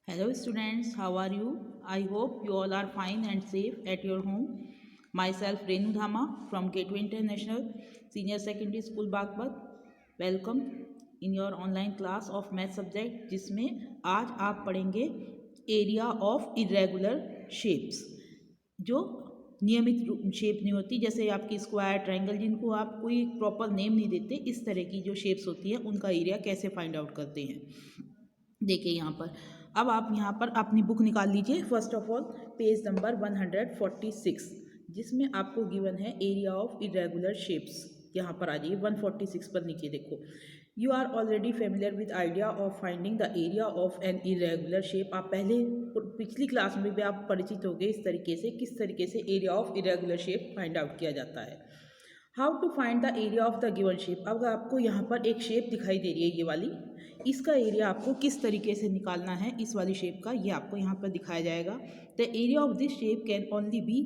Hello students, how are you? I hope you all are fine and safe at your home. Myself Renu Dhama from Gateway International Senior Secondary School Bagpat. Welcome in your online class of math subject जिसमें आज आप पढ़ेंगे area of irregular shapes जो नियमित shape नहीं होती, जैसे आपकी स्क्वायर ट्रायंगल जिनको आप कोई प्रॉपर नेम नहीं देते, इस तरह की जो शेप्स होती है उनका एरिया कैसे फाइंड आउट करते हैं। देखिए यहाँ पर अब आप यहाँ पर अपनी बुक निकाल लीजिए। First of all page number 146 जिसमें आपको गिवन है एरिया ऑफ इरेगुलर शेप्स। यहाँ पर आ जाइए 146 पर नीचे देखो। You are already familiar with idea of finding the area of an irregular shape. आप पहले पिछली क्लास में भी आप परिचित हो गए इस तरीके से, किस तरीके से area of irregular shape find out किया जाता है। How to find the area of the given shape. अब आपको यहाँ पर एक शेप दिखाई दे रही है, ये वाली, इसका एरिया आपको किस तरीके से निकालना है इस वाली शेप का, ये आपको यहाँ पर दिखाया जाएगा। The area of this shape can only B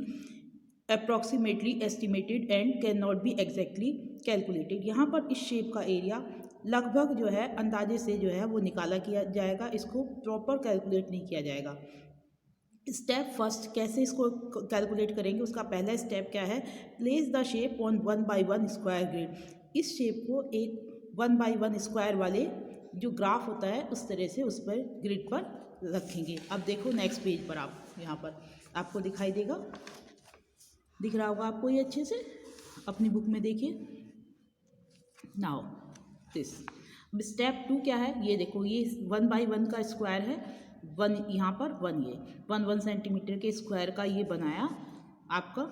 approximately estimated and can not be exactly calculated. यहाँ पर इस शेप का एरिया लगभग जो है अंदाजे से जो है वो निकाला किया जाएगा, इसको प्रॉपर कैलकुलेट नहीं किया जाएगा। स्टेप फर्स्ट, कैसे इसको कैलकुलेट करेंगे, उसका पहला स्टेप क्या है, place the shape on 1x1 square grid. इस शेप को एक 1x1 स्क्वायर वाले जो ग्राफ होता है उस तरह से उस पर ग्रिड पर रखेंगे। अब देखो नेक्स्ट पेज पर आप यहाँ पर आपको दिखाई देगा, दिख रहा होगा आपको ये अच्छे से, अपनी बुक में देखिए। नाउ दिस स्टेप 2 क्या है, ये देखो, ये 1x1 का स्क्वायर है, 1 यहाँ पर 1, ये 1 सेंटीमीटर के स्क्वायर का ये बनाया आपका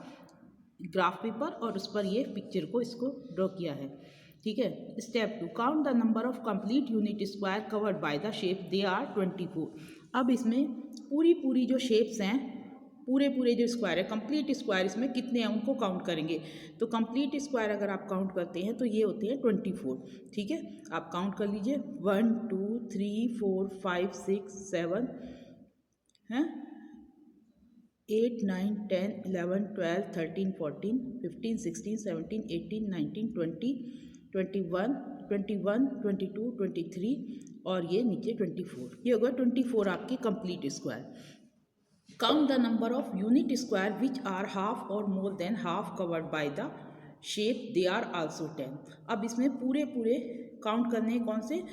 ग्राफ पेपर और उस पर ये पिक्चर को इसको ड्रॉ किया है। ठीक है। Step 2, count the number of complete unit square covered by the shape, they are 24। अब इसमें पूरी जो शेप्स हैं, पूरे जो स्क्वायर है, कंप्लीट स्क्वायर इसमें कितने हैं उनको काउंट करेंगे। तो कंप्लीट स्क्वायर अगर आप काउंट करते हैं तो ये होते हैं 24। ठीक है, आप काउंट कर लीजिए 1 2 3 4 5 6 7 हैं, 8 9 10 11 12 13 14 15 16 17 18 19 20 21 21 22 23 और ये नीचे 24, ये होगा 24 आपकी complete square. Count the number of unit square which are half और more than half covered by the shape, they are also 10। अब इसमें पूरे काउंट करने हैं, कौन से,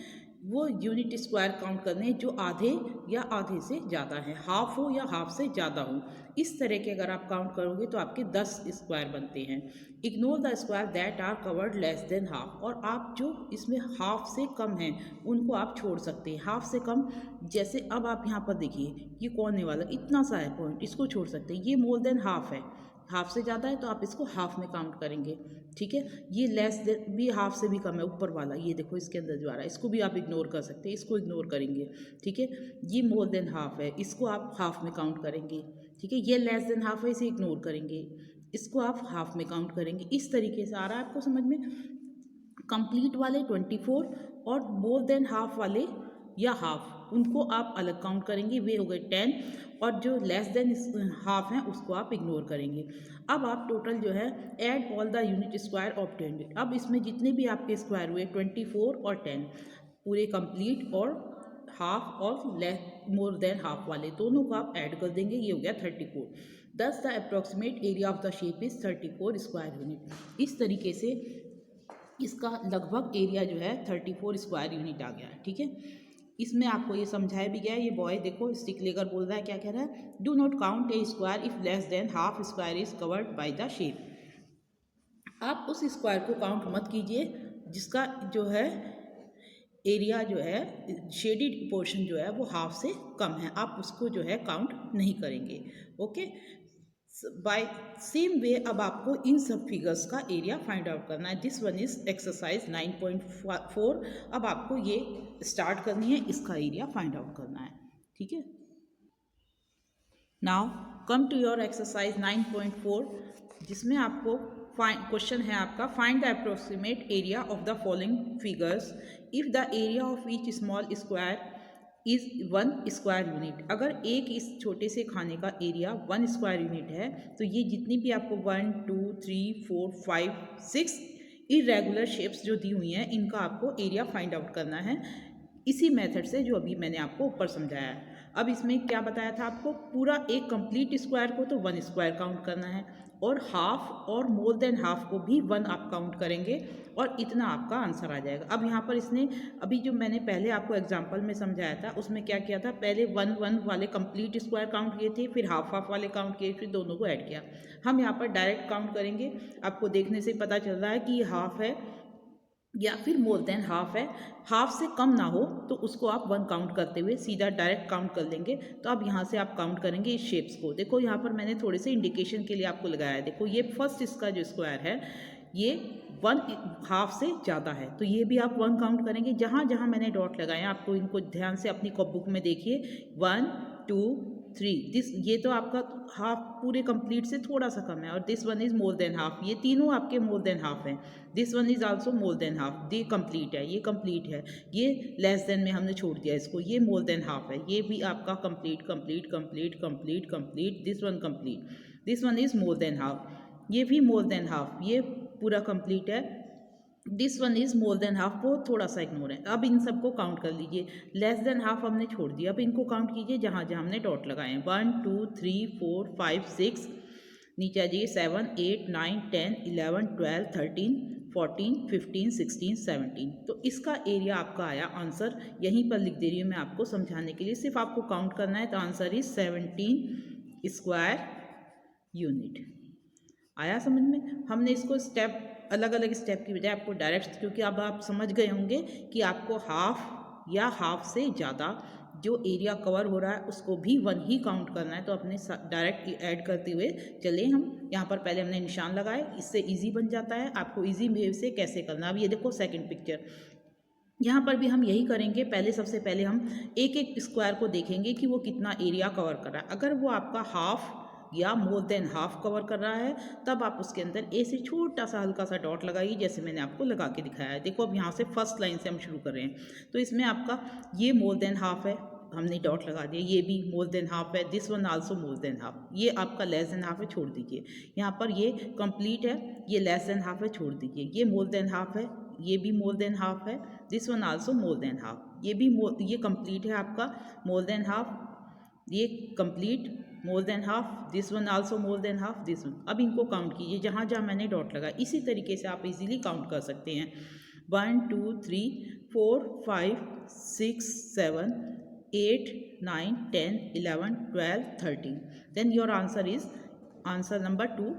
वो यूनिट स्क्वायर काउंट करने हैं जो आधे या आधे से ज़्यादा है, हाफ हो या हाफ से ज़्यादा हो। इस तरह के अगर आप काउंट करोगे तो आपके 10 स्क्वायर बनते हैं। Ignore the square that are covered less than half, और आप जो इसमें हाफ से कम हैं उनको आप छोड़ सकते हैं। हाफ से कम, जैसे अब आप यहाँ पर देखिए ये कोने वाला इतना सा है पॉइंट, इसको छोड़ सकते हैं। ये मोर देन हाफ है, हाफ से ज़्यादा है तो आप इसको हाफ में काउंट करेंगे। ठीक है, ये लेस देन भी हाफ से भी कम है, ऊपर वाला ये देखो इसके अंदर जो आ रहा है, इसको भी आप इग्नोर कर सकते हैं, इसको इग्नोर करेंगे। ठीक है, ये मोर देन हाफ है, इसको आप हाफ में काउंट करेंगे। ठीक है, ये लेस देन हाफ है, इसे इग्नोर करेंगे, इसको आप हाफ में काउंट करेंगे। इस तरीके से आ रहा है आपको समझ में। कंप्लीट वाले 24 और मोर देन हाफ वाले या हाफ, उनको आप अलग काउंट करेंगे, वे हो गए 10, और जो लेस देन हाफ हैं उसको आप इग्नोर करेंगे। अब आप टोटल जो है add all the unit square of 10। अब इसमें जितने भी आपके स्क्वायर हुए 24 और 10, पूरे कंप्लीट और हाफ और लेस मोर देन हाफ वाले दोनों को आप ऐड कर देंगे, ये हो गया 34। दस the approximate area of the shape is 34 square unit. इस तरीके से इसका लगभग एरिया जो है 34 स्क्वायर यूनिट आ गया है। ठीक है, इसमें आपको ये समझाया भी गया है। ये बॉय देखो स्टिक लेकर बोल रहा है, क्या कह रहा है, do not count A square if less than half square is covered by the shape. आप उस स्क्वायर को काउंट मत कीजिए जिसका जो है एरिया जो है शेडिड पोर्शन जो है वो हाफ से कम है, आप उसको जो है काउंट नहीं करेंगे। ओके, बाय सेम वे अब आपको इन सब फिगर्स का एरिया फाइंड आउट करना है। This one is exercise 9.4। अब आपको ये स्टार्ट करनी है, इसका एरिया फाइंड आउट करना है। ठीक है, now come to your exercise 9.4 जिसमें आपको क्वेश्चन है आपका, find the approximate area of the following figures if the area of each small square is 1 square unit. अगर एक इस छोटे से खाने का एरिया 1 स्क्वायर यूनिट है तो ये जितनी भी आपको 1 2 3 4 5 6 इरेगुलर शेप्स जो दी हुई हैं इनका आपको एरिया फाइंड आउट करना है, इसी मेथड से जो अभी मैंने आपको ऊपर समझाया है। अब इसमें क्या बताया था आपको, पूरा एक कंप्लीट स्क्वायर को तो 1 स्क्वायर काउंट करना है, और हाफ और मोर देन हाफ को भी 1 आप काउंट करेंगे, और इतना आपका आंसर आ जाएगा। अब यहाँ पर इसने अभी जो मैंने पहले आपको एग्जांपल में समझाया था उसमें क्या किया था, पहले 1 1 वाले कंप्लीट स्क्वायर काउंट किए थे, फिर हाफ हाफ वाले काउंट किए, फिर दोनों को ऐड किया। हम यहाँ पर डायरेक्ट काउंट करेंगे, आपको देखने से पता चल रहा है कि ये हाफ है या फिर मोर देन हाफ है। हाफ से कम ना हो तो उसको आप 1 काउंट करते हुए सीधा डायरेक्ट काउंट कर लेंगे। तो अब यहाँ से आप काउंट करेंगे इस शेप्स को। देखो यहाँ पर मैंने थोड़े से इंडिकेशन के लिए आपको लगाया है। देखो ये फर्स्ट इसका जो स्क्वायर है ये 1 हाफ से ज़्यादा है, तो ये भी आप 1 काउंट करेंगे। जहाँ जहाँ मैंने डॉट लगाए हैं आपको इनको ध्यान से अपनी बुक में देखिए, 1 2 3, ये तो आपका हाफ पूरे कंप्लीट से थोड़ा सा कम है, और this one is more than half, ये तीनों आपके मोर देन हाफ हैं। This one is also more than half, ये कंप्लीट है, ये कंप्लीट है। ये लेस देन में हमने छोड़ दिया इसको, ये मोर देन हाफ है, ये भी आपका complete complete complete complete complete, this one complete, this one is more than half, ये भी मोर देन हाफ, ये पूरा कंप्लीट है। This one is more than half, वो थोड़ा सा इग्नोर है। अब इन सबको काउंट कर लीजिए, लेस देन हाफ हमने छोड़ दिया, अब इनको काउंट कीजिए जहाँ जहाँ हमने डॉट लगाए हैं। 1 2 3 4 5 6, नीचे आ जाइए 7 8 9 10 11 12 13 14 15 16 17। तो इसका एरिया आपका आया आंसर, यहीं पर लिख दे रही हूँ मैं आपको समझाने के लिए, सिर्फ आपको काउंट करना है। तो आंसर इज 17 स्क्वायर यूनिट। आया समझ में? हमने इसको स्टेप अलग अलग स्टेप की बजाय आपको डायरेक्ट, क्योंकि अब आप समझ गए होंगे कि आपको हाफ या हाफ से ज़्यादा जो एरिया कवर हो रहा है उसको भी 1 ही काउंट करना है। तो अपने डायरेक्ट ऐड करते हुए चले हम। यहाँ पर पहले हमने निशान लगाए, इससे इजी बन जाता है आपको इजी वे से कैसे करना। अब ये देखो सेकंड पिक्चर, यहाँ पर भी हम यही करेंगे। पहले सबसे पहले हम एक एक स्क्वायर को देखेंगे कि वो कितना एरिया कवर कर रहा है। अगर वो आपका हाफ या मोर देन हाफ कवर कर रहा है तब आप उसके अंदर ए से छोटा सा हल्का सा डॉट लगाइए, जैसे मैंने आपको लगा के दिखाया है। देखो अब यहाँ से फर्स्ट लाइन से हम शुरू कर रहे हैं, तो इसमें आपका ये मोर देन हाफ है, हमने डॉट लगा दिया, ये भी मोर देन हाफ है, this one also more than half, ये आपका लेस देन हाफ है, छोड़ दीजिए। यहाँ पर ये कंप्लीट है, ये लेस देन हाफ है, छोड़ दीजिए। ये मोर देन हाफ है, ये भी मोर देन हाफ है, this one also more than half, ये भी ये कंप्लीट है आपका मोर देन हाफ, ये complete more than half, this one also more than half, this one. अब इनको काउंट कीजिए जहाँ जहाँ मैंने डॉट लगाया। इसी तरीके से आप इजीली काउंट कर सकते हैं। 1 2 3 4 5 6 7 8 9 10 11 12 13। Then your answer is answer number 2,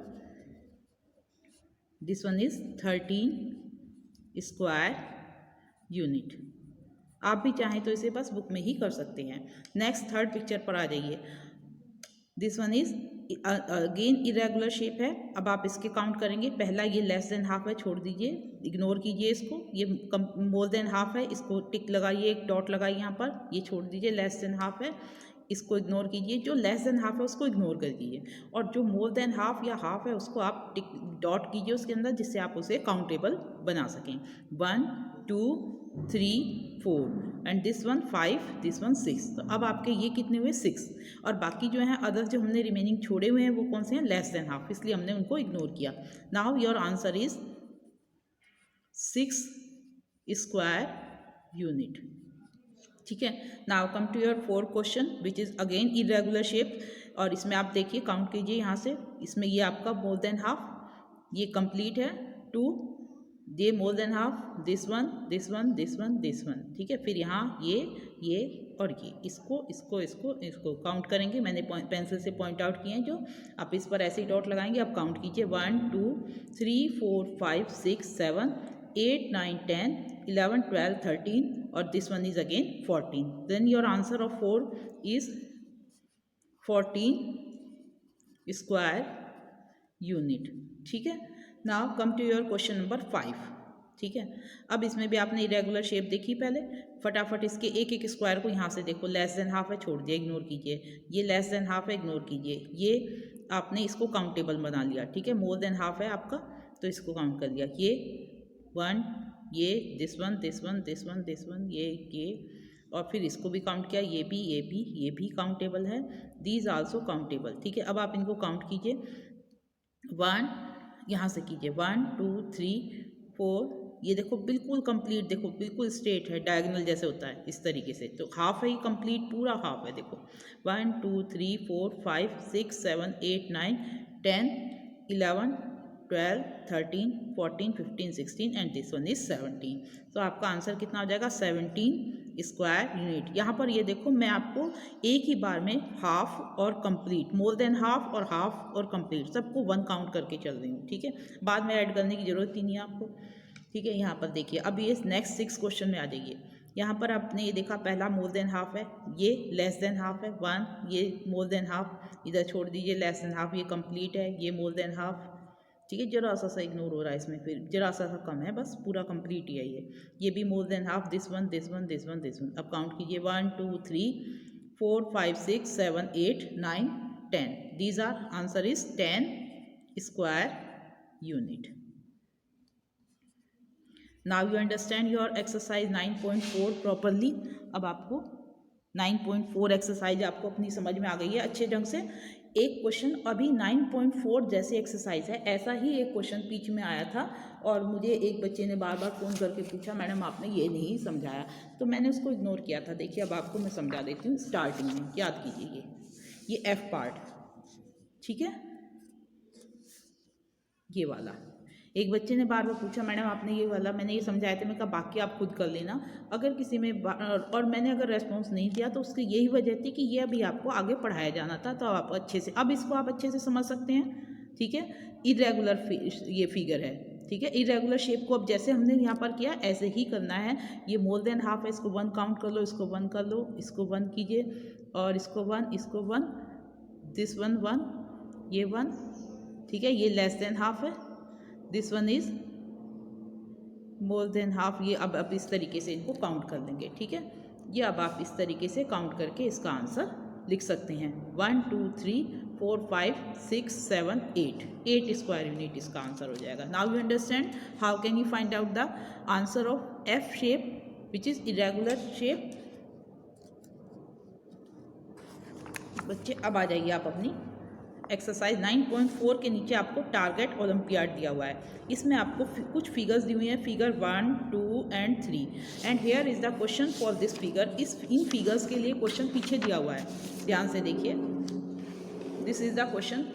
this one is 13 square unit. आप भी चाहें तो इसे बस बुक में ही कर सकते हैं। नेक्स्ट थर्ड पिक्चर पर आ जाइए। This one is again irregular shape है। अब आप इसके काउंट करेंगे। पहला ये लेस देन हाफ है, छोड़ दीजिए, इग्नोर कीजिए इसको। ये मोर देन हाफ है, इसको टिक लगाइए, एक डॉट लगाइए यहाँ पर, ये छोड़ दीजिए। लेस देन हाफ है, इसको इग्नोर कीजिए। जो लेस देन हाफ है उसको इग्नोर कर दीजिए, और जो मोर देन हाफ या हाफ है उसको आप टिक डॉट कीजिए उसके अंदर, जिससे आप उसे काउंटेबल बना सकें। 1 2 3 4 and this one 5, this one 6। तो अब आपके ये कितने हुए 6, और बाकी जो हैं अदर जो हमने रिमेनिंग छोड़े हुए हैं वो कौन से हैं, लेस देन हाफ, इसलिए हमने उनको इग्नोर किया। Now your answer is 6 square unit. ठीक है। Now come to your fourth question which is again irregular shape, और इसमें आप देखिए काउंट कीजिए यहाँ से। इसमें ये आपका मोर देन हाफ, ये कंप्लीट है 2, ये मोर than half, this one this one this one this one. ठीक है। फिर यहाँ ये और ये, इसको इसको इसको इसको काउंट करेंगे। मैंने पेंसिल से पॉइंट आउट किए हैं जो, आप इस पर ऐसे ही डॉट लगाएंगे। आप काउंट कीजिए 1 2 3 4 5 6 7 8 9 10 11 12 13, और this one is again 14। Then your answer of 4 is 14 square unit. ठीक है। Now come to your question number 5। ठीक है। अब इसमें भी आपने इरेगुलर शेप देखी पहले, फटाफट इसके एक एक स्क्वायर को यहाँ से देखो। लेस देन हाफ है, छोड़ दिया, इग्नोर कीजिए। ये लेस देन हाफ है, इग्नोर कीजिए। ये आपने इसको काउंटेबल बना लिया। ठीक है। मोर देन हाफ है आपका, तो इसको काउंट कर लिया। ये 1, ये this one this one this one this one, ये, और फिर इसको भी काउंट किया। ये भी काउंटेबल है। These also countable. ठीक है। अब आप इनको काउंट कीजिए। 1 यहाँ से कीजिए, 1 2 3 4 ये देखो बिल्कुल कंप्लीट, देखो बिल्कुल स्ट्रेट है, डायगोनल जैसे होता है इस तरीके से। तो हाफ है, ये कंप्लीट पूरा हाफ है। देखो 1 2 3 4 5 6 7 8 9 10 11 12 13 14 15 16 एंड दिस वन इज 17। तो आपका आंसर कितना हो जाएगा? 17 स्क्वायर यूनिट। यहाँ पर ये देखो मैं आपको एक ही बार में हाफ और कंप्लीट, मोर देन हाफ और कंप्लीट सबको 1 काउंट करके चल रही हूँ, ठीक है। बाद में ऐड करने की जरूरत ही नहीं है आपको, ठीक है। यहाँ पर देखिए, अब ये नेक्स्ट 6 क्वेश्चन में आ जाइए। यहाँ पर आपने ये देखा, पहला मोर देन हाफ है, ये लेस देन हाफ है 1, ये मोर देन हाफ, इधर छोड़ दीजिए लेस देन हाफ, ये कंप्लीट है, ये मोर देन हाफ, ठीक है। जरा सा इग्नोर हो रहा है इसमें, फिर जरा सा कम है, बस पूरा कंप्लीट ही है ये भी मोर than half, this one this one this one this one. अब काउंट कीजिए 1 2 3 4 5 6 7 8 9 10। These are answer is 10 square unit. Now you understand your exercise 9.4 properly. अब आपको 9.4 एक्सरसाइज आपको अपनी समझ में आ गई है अच्छे ढंग से। एक क्वेश्चन अभी 9.4 जैसे एक्सरसाइज है, ऐसा ही एक क्वेश्चन बीच में आया था और मुझे एक बच्चे ने बार बार फ़ोन करके पूछा, मैडम आपने ये नहीं समझाया, तो मैंने उसको इग्नोर किया था। देखिए अब आपको मैं समझा देती हूँ। स्टार्टिंग में याद कीजिए, ये एफ पार्ट, ठीक है, ये वाला। एक बच्चे ने बार बार पूछा, मैडम आपने ये वाला, मैंने ये समझाया था, मैं कहा बाकी आप खुद कर लेना। अगर किसी में और मैंने अगर रेस्पॉन्स नहीं दिया तो उसकी यही वजह थी कि ये अभी आपको आगे पढ़ाया जाना था, तो आप अच्छे से, अब इसको आप अच्छे से समझ सकते हैं, ठीक है। इरेगुलर ये फिगर है, ठीक है। इरेगुलर शेप को अब जैसे हमने यहाँ पर किया ऐसे ही करना है। ये मोर देन हाफ है, इसको 1 काउंट कर लो, इसको 1 कर लो, इसको 1 कीजिए और इसको 1, इसको 1, दिस वन 1, ये 1, ठीक है। ये लेस देन हाफ है, this one is more than half. ये अब इस तरीके से इनको काउंट कर लेंगे, ठीक है। ये अब आप इस तरीके से काउंट करके इसका आंसर लिख सकते हैं। 1 2 3 4 5 6 7 8 स्क्वायर यूनिट इसका आंसर हो जाएगा। Now you understand how can you find out the answer of F shape which is irregular shape. बच्चे अब आ जाइए आप अपनी एक्सरसाइज 9.4 के नीचे आपको टारगेट ओलंपियाड दिया हुआ है। इसमें आपको कुछ फिगर्स दी हुई हैं, figure 1 2 and 3 and here is the question for this figure. In figures के लिए क्वेश्चन पीछे दिया हुआ है, ध्यान से देखिए। This is the question.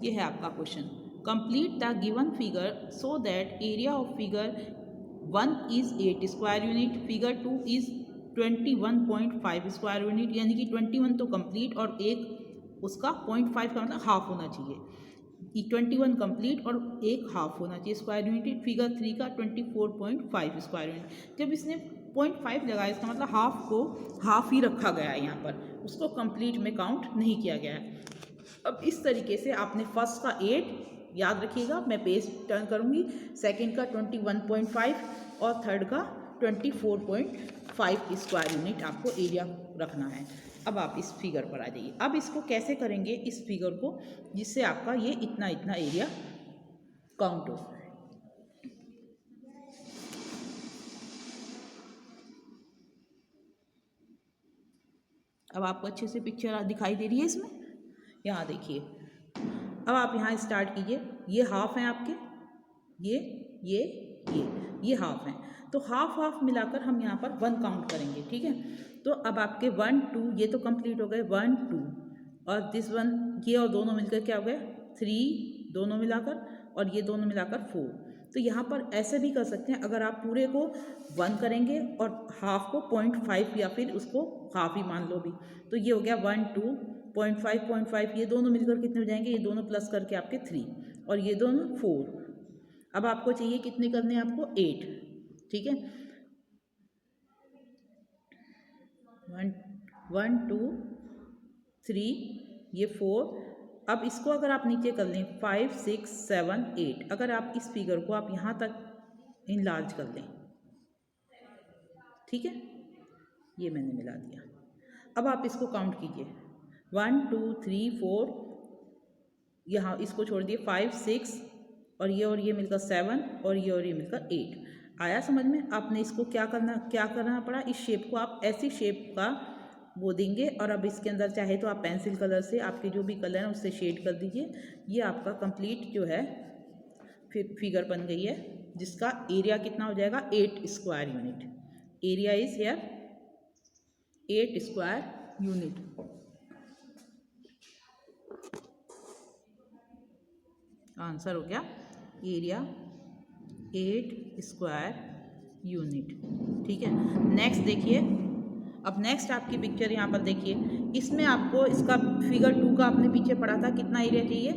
ये है आपका question. Complete the given figure so that area of figure 1 is 8 square unit, figure 2 is 21.5 square unit. यानी कि 21 तो कंप्लीट और एक उसका 0.5 का मतलब हाफ होना चाहिए। 21 कंप्लीट और एक हाफ होना चाहिए स्क्वायर यूनिट। फिगर 3 का 24.5 स्क्वायर यूनिट। जब इसने 0.5 लगाया, इसका मतलब हाफ को हाफ ही रखा गया है, यहाँ पर उसको कंप्लीट में काउंट नहीं किया गया है। अब इस तरीके से आपने फर्स्ट का 8 याद रखिएगा, मैं पेज टर्न करूँगी, सेकंड का 21.5 और थर्ड का 24.5 स्क्वायर यूनिट आपको एरिया रखना है। अब आप इस फिगर पर आ जाइए। अब इसको कैसे करेंगे इस फिगर को, जिससे आपका ये इतना इतना एरिया काउंट हो। अब आपको अच्छे से पिक्चर दिखाई दे रही है इसमें, यहाँ देखिए। अब आप यहाँ स्टार्ट कीजिए। ये हाफ हैं आपके, ये हाफ हैं, तो हाफ हाफ मिलाकर हम यहाँ पर 1 काउंट करेंगे, ठीक है। तो अब आपके 1 2 ये तो कंप्लीट हो गए, 1 2 और दिस वन, ये और दोनों मिलकर क्या हो गए 3, दोनों मिलाकर, और ये दोनों मिलाकर 4। तो यहाँ पर ऐसे भी कर सकते हैं, अगर आप पूरे को 1 करेंगे और हाफ को 0.5 या फिर उसको हाफ ही मान लो भी, तो ये हो गया 1 2 0.5 ये दोनों मिलकर कितने हो जाएंगे, ये दोनों प्लस करके आपके 3 और ये दोनों 4। अब आपको चाहिए कितने करने हैं, आपको 8, ठीक है। 1 2 3 ये 4। अब इसको अगर आप नीचे कर लें 5 6 7 8, अगर आप इस फिगर को आप यहाँ तक इनलार्ज कर लें, ठीक है, ये मैंने मिला दिया। अब आप इसको काउंट कीजिए 1 2 3 4, यहाँ इसको छोड़ दिए 5 6 और ये मिलकर 7 और ये मिलकर 8। आया समझ में? आपने इसको क्या करना पड़ा, इस शेप को आप ऐसी शेप का वो देंगे और अब इसके अंदर चाहे तो आप पेंसिल कलर से आपके जो भी कलर है उससे शेड कर दीजिए। ये आपका कंप्लीट जो है फिगर बन गई है, जिसका एरिया कितना हो जाएगा 8 square unit. Area is here 8 square unit. Answer हो गया एरिया 8 स्क्वायर यूनिट। ठीक है, नेक्स्ट देखिए। अब नेक्स्ट आपकी पिक्चर यहाँ पर देखिए, इसमें आपको इसका फिगर 2 का आपने पीछे पढ़ा था, कितना एरिया चाहिए?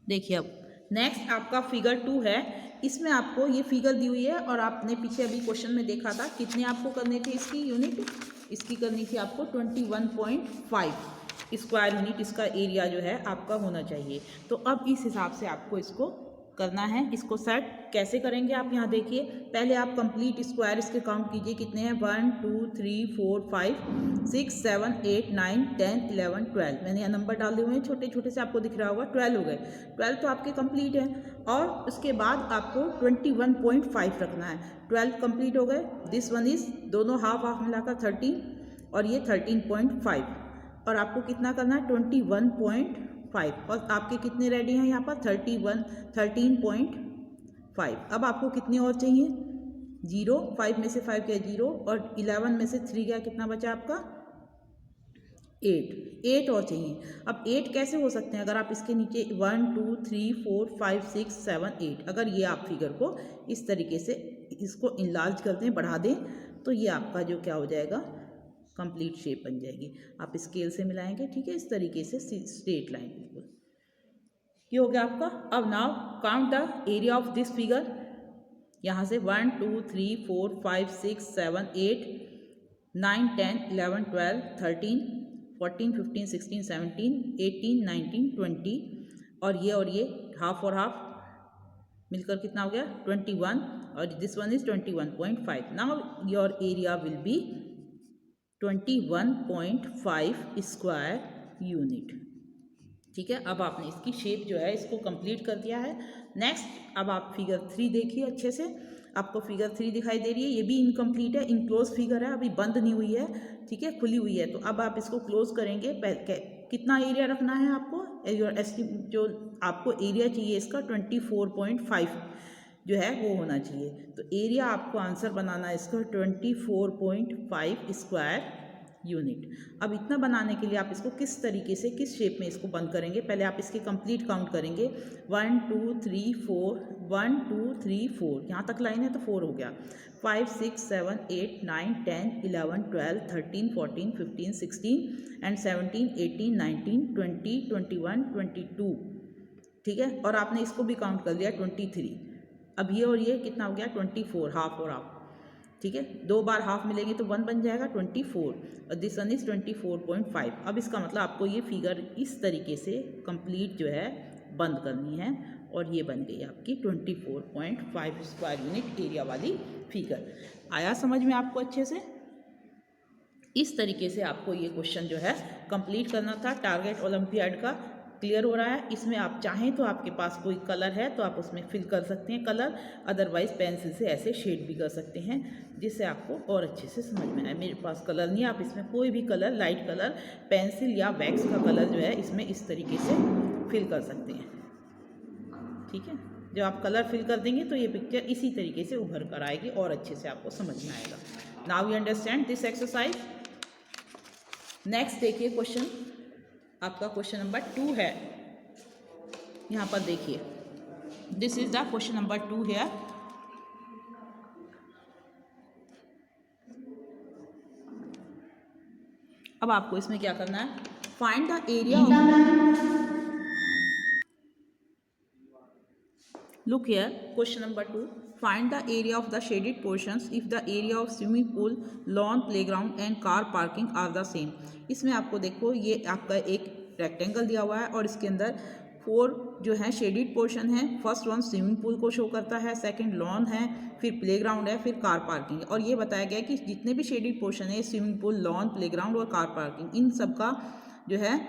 देखिए अब नेक्स्ट आपका फिगर 2 है, इसमें आपको ये फिगर दी हुई है और आपने पीछे अभी क्वेश्चन में देखा था कितने आपको करने थे इसकी यूनिट, इसकी करनी थी आपको 21.5 स्क्वायर यूनिट इसका एरिया जो है आपका होना चाहिए। तो अब इस हिसाब से आपको इसको करना है। इसको सेट कैसे करेंगे आप यहाँ देखिए, पहले आप कंप्लीट स्क्वायर इसके काउंट कीजिए कितने हैं, 1 2 3 4 5 6 7 8 9 10 11 12। मैंने यहाँ नंबर डाल दिए हुए हैं, छोटे छोटे से आपको दिख रहा होगा, 12 हो गए। 12 तो आपके कंप्लीट है और उसके बाद आपको 21.5 रखना है। 12 कंप्लीट हो गए, दिस वन इज दोनों हाफ हाफ मिलाकर 13 और ये 13.5 और आपको कितना करना है 21.5 और आपके कितने रेडी हैं यहाँ पर 13.5। अब आपको कितने और चाहिए, 0, 5 में से 5 गया 0 और 11 में से 3 गया, कितना बचा आपका 8 और चाहिए। अब 8 कैसे हो सकते हैं, अगर आप इसके नीचे 1 2 3 4 5 6 7 8 अगर ये आप फिगर को इस तरीके से इसको इनलार्ज कर दें, बढ़ा दें, तो ये आपका जो क्या हो जाएगा कंप्लीट शेप बन जाएगी। आप स्केल से मिलाएंगे, ठीक है, इस तरीके से स्ट्रेट लाइन बिल्कुल ये हो गया आपका। अब now count the area of this figure, यहाँ से 1 2 3 4 5 6 7 8 9 10 11 12 13 14 15 16 17 18 19 20 और ये हाफ और हाफ मिलकर कितना हो गया 21 और this one is 21.5। Now your area will be 21.5 square unit. ठीक है, अब आपने इसकी शेप जो है इसको कंप्लीट कर दिया है। नेक्स्ट अब आप फिगर 3 देखिए अच्छे से, आपको फिगर 3 दिखाई दे रही है, ये भी इनकम्प्लीट है, इनक्लोज फिगर है, अभी बंद नहीं हुई है, ठीक है, खुली हुई है। तो अब आप इसको क्लोज करेंगे, कितना एरिया रखना है आपको, जो आपको एरिया चाहिए इसका 24.5 जो है वो होना चाहिए। तो एरिया आपको आंसर बनाना है इसका 24.5 स्क्वायर यूनिट। अब इतना बनाने के लिए आप इसको किस तरीके से किस शेप में इसको बंद करेंगे, पहले आप इसके कंप्लीट काउंट करेंगे 1 2 3 4 1 2 3 4 यहाँ तक लाइन है तो 4 हो गया, 5 6 7 8 9 10 11 12 13 14 15 16 एंड 17 18 19 20 21 22। ठीक है, और आपने इसको भी काउंट कर लिया 23। अब ये और ये कितना हो गया 24, हाफ और हाफ। ठीक है, 2 बार हाफ मिलेंगे तो 1 बन जाएगा 24 और दिस वन इज 24.5। अब इसका मतलब आपको ये फिगर इस तरीके से कंप्लीट जो है बंद करनी है और ये बन गई आपकी 24.5 स्क्वायर यूनिट एरिया वाली फिगर। आया समझ में आपको अच्छे से? इस तरीके से आपको ये क्वेश्चन जो है कंप्लीट करना था टारगेट ओलंपियाड का। क्लियर हो रहा है? इसमें आप चाहें तो आपके पास कोई कलर है तो आप उसमें फिल कर सकते हैं कलर, अदरवाइज पेंसिल से ऐसे शेड भी कर सकते हैं जिससे आपको और अच्छे से समझ में आए। मेरे पास कलर नहीं है, आप इसमें कोई भी कलर, लाइट कलर, पेंसिल या वैक्स का कलर जो है इसमें इस तरीके से फिल कर सकते हैं। ठीक है, जब आप कलर फिल कर देंगे तो ये पिक्चर इसी तरीके से उभर कर आएगी और अच्छे से आपको समझ में आएगा। Now you understand this exercise. Next देखिए क्वेश्चन, आपका क्वेश्चन नंबर 2 है, यहाँ पर देखिए, this is the question number 2 है। अब आपको इसमें क्या करना है, find the area of, look here, question number 2, find the area of the shaded portions if the area of swimming pool, lawn, playground and car parking are the same। इसमें आपको देखो ये आपका एक रेक्टेंगल दिया हुआ है और इसके अंदर 4 जो है शेडेड पोर्शन है। फर्स्ट वन स्विमिंग पूल को शो करता है, सेकंड लॉन है, फिर प्लेग्राउंड है, फिर कार पार्किंग है। और ये बताया गया है कि जितने भी शेडेड पोर्शन है, स्विमिंग पूल, लॉन, प्लेग्राउंड और कार पार्किंग, इन सब का जो है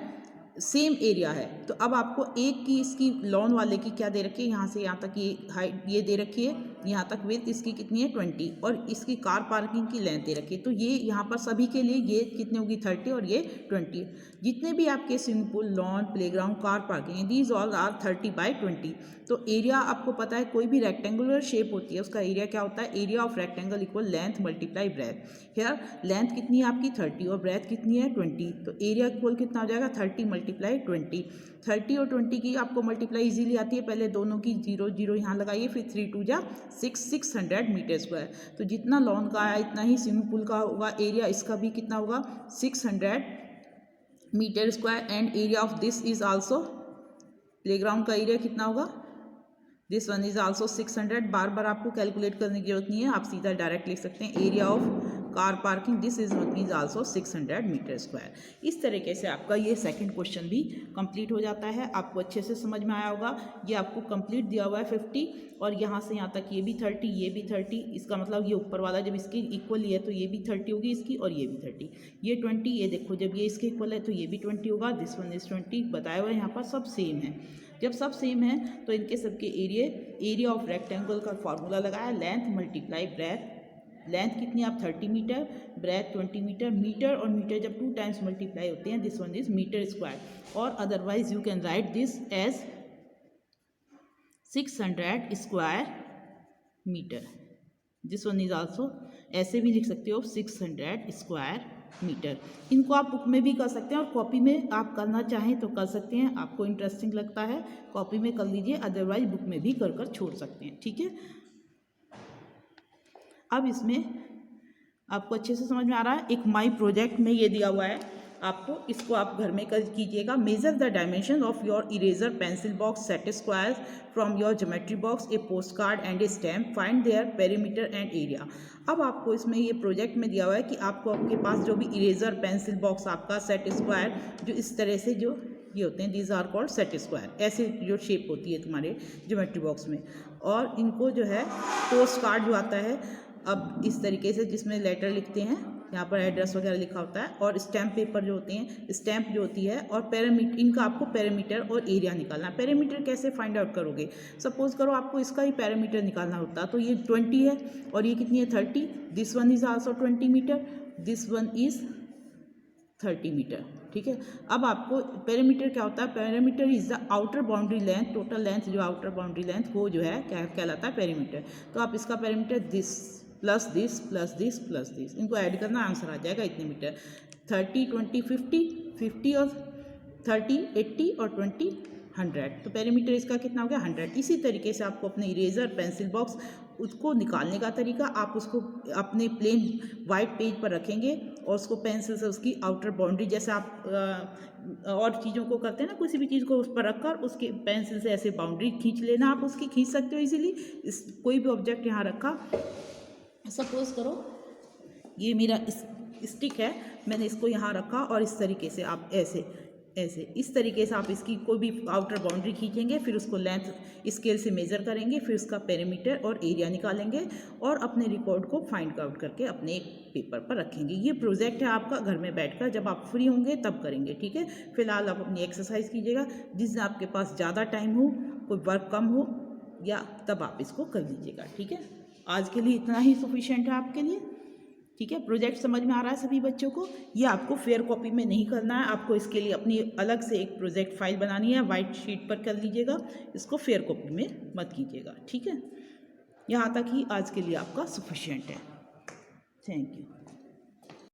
सेम एरिया है। तो अब आपको एक की इसकी लॉन वाले की क्या दे रखी है, यहाँ से यहाँ तक ये हाइट ये दे रखी है, यहाँ तक विड्थ इसकी कितनी है 20, और इसकी कार पार्किंग की लेंथ दे रखी है। तो ये यहाँ पर सभी के लिए ये कितनी होगी 30 और ये 20। जितने भी आपके swimming pool, lawn, playground, car parking, these all are 30/20। तो एरिया आपको पता है, कोई भी रेक्टेंगुलर शेप होती है उसका एरिया क्या होता है, area of rectangle equal length multiply breadth. Here length कितनी है आपकी 30 और ब्रेथ कितनी है 20, तो एरिया इक्वल कितना हो जाएगा 30 × 20। 30 और 20 की आपको मल्टीप्लाई इजीली आती है, पहले दोनों की 0 0 यहाँ लगाइए, फिर 3 2 जा 6, 600 मीटर स्क्वायर। तो जितना लॉन का है इतना ही स्विमिंग पूल का होगा, एरिया इसका भी कितना होगा 600 metre square. And area of this is also, playground का एरिया कितना होगा, दिस वन इज आल्सो 600। बार बार आपको कैलकुलेट करने की जरूरत नहीं है, आप सीधा डायरेक्ट लिख सकते हैं area of car parking, this is also 600 metre square. इस तरीके से आपका ये सेकंड क्वेश्चन भी कंप्लीट हो जाता है। आपको अच्छे से समझ में आया होगा। ये आपको कंप्लीट दिया हुआ है 50, और यहाँ से यहाँ तक ये भी 30, ये भी 30। इसका मतलब ये ऊपर वाला जब इसकी इक्वल है तो ये भी 30 होगी इसकी, और ये भी 30, ये 20। ये देखो जब ये इसके इक्वल है तो ये भी 20 होगा, दिस वन इज 20। बताया हुआ है यहाँ पर सब सेम है। जब सब सेम है तो इनके सबके एरिया ऑफ रेक्टेंगल का फॉर्मूला लगाया, लेंथ मल्टीप्लाई ब्रेथ। लेंथ कितनी आप 30 मीटर, ब्रेथ 20 मीटर। मीटर और मीटर जब 2 टाइम्स मल्टीप्लाई होते हैं, this one is metre square. और otherwise you can write this as 600 square metre. This one is also, ऐसे भी लिख सकते हो 600 स्क्वायर मीटर। इनको आप बुक में भी कर सकते हैं और कॉपी में आप करना चाहें तो कर सकते हैं। आपको इंटरेस्टिंग लगता है कॉपी में कर लीजिए, अदरवाइज बुक में भी कर छोड़ सकते हैं। ठीक है, अब इसमें आपको अच्छे से समझ में आ रहा है। एक माई प्रोजेक्ट में ये दिया हुआ है आपको, इसको आप घर में कर कीजिएगा। Measure the dimension of your eraser pencil box set squares from your geometry box, A post card and A stamp, find there perimeter and area. अब आपको इसमें ये प्रोजेक्ट में दिया हुआ है कि आपको आपके पास जो भी इरेजर पेंसिल बॉक्स आपका सेट स्क्वायर, जो इस तरह से जो ये होते हैं, these are called set square, ऐसे जो शेप होती है तुम्हारे ज्योमेट्री बॉक्स में। और इनको जो है पोस्ट कार्ड जो आता है अब इस तरीके से, जिसमें लेटर लिखते हैं, यहाँ पर एड्रेस वगैरह लिखा होता है, और स्टैम्प पेपर जो होते हैं, स्टैम्प जो होती है, और पैरामीटर, इनका आपको पैरामीटर और एरिया निकालना है। पैरामीटर कैसे फाइंड आउट करोगे, सपोज करो आपको इसका ही पैरामीटर निकालना होता है, तो ये 20 है और ये कितनी है 30, this one is also 20 metre, this one is 30 metre. ठीक है, अब आपको पैरामीटर क्या होता है, parameter is the outer boundary length, total length जो आउटर बाउंड्री लेंथ वो जो है क्या कहलाता है पैरामीटर। तो आप इसका parameter this plus this plus this plus this, इनको ऐड करना, आंसर आ जाएगा इतने मीटर। 30 20 50, 50 और 30 80 और 20 100, तो पैरामीटर इसका कितना हो गया 100। इसी तरीके से आपको अपने इरेजर पेंसिल बॉक्स उसको निकालने का तरीका, आप उसको अपने प्लेन वाइट पेज पर रखेंगे और उसको पेंसिल से उसकी आउटर बाउंड्री, जैसे आप और चीज़ों को करते हैं ना, किसी भी चीज़ को उस पर रखकर उसके पेंसिल से ऐसे बाउंड्री खींच लेना, आप उसकी खींच सकते हो इजीली। इस कोई भी ऑब्जेक्ट यहाँ रखा, सपोज करो ये मेरा स्टिक है, मैंने इसको यहाँ रखा और इस तरीके से आप ऐसे ऐसे इस तरीके से आप इसकी कोई भी आउटर बाउंड्री खींचेंगे, फिर उसको लेंथ स्केल से मेज़र करेंगे, फिर उसका पेरीमीटर और एरिया निकालेंगे और अपने रिकॉर्ड को फाइंड आउट करके अपने एक पेपर पर रखेंगे। ये प्रोजेक्ट है आपका, घर में बैठकर जब आप फ्री होंगे तब करेंगे। ठीक है, फिलहाल आप अपनी एक्सरसाइज कीजिएगा, जिस दिन आपके पास ज़्यादा टाइम हो, कोई वर्क कम हो, या तब आप इसको कर लीजिएगा। ठीक है, आज के लिए इतना ही सफिशिएंट है आपके लिए। ठीक है, प्रोजेक्ट समझ में आ रहा है सभी बच्चों को। ये आपको फेयर कॉपी में नहीं करना है, आपको इसके लिए अपनी अलग से एक प्रोजेक्ट फाइल बनानी है, वाइट शीट पर कर लीजिएगा, इसको फेयर कॉपी में मत कीजिएगा। ठीक है, यहाँ तक ही आज के लिए आपका सफिशिएंट है। Thank you.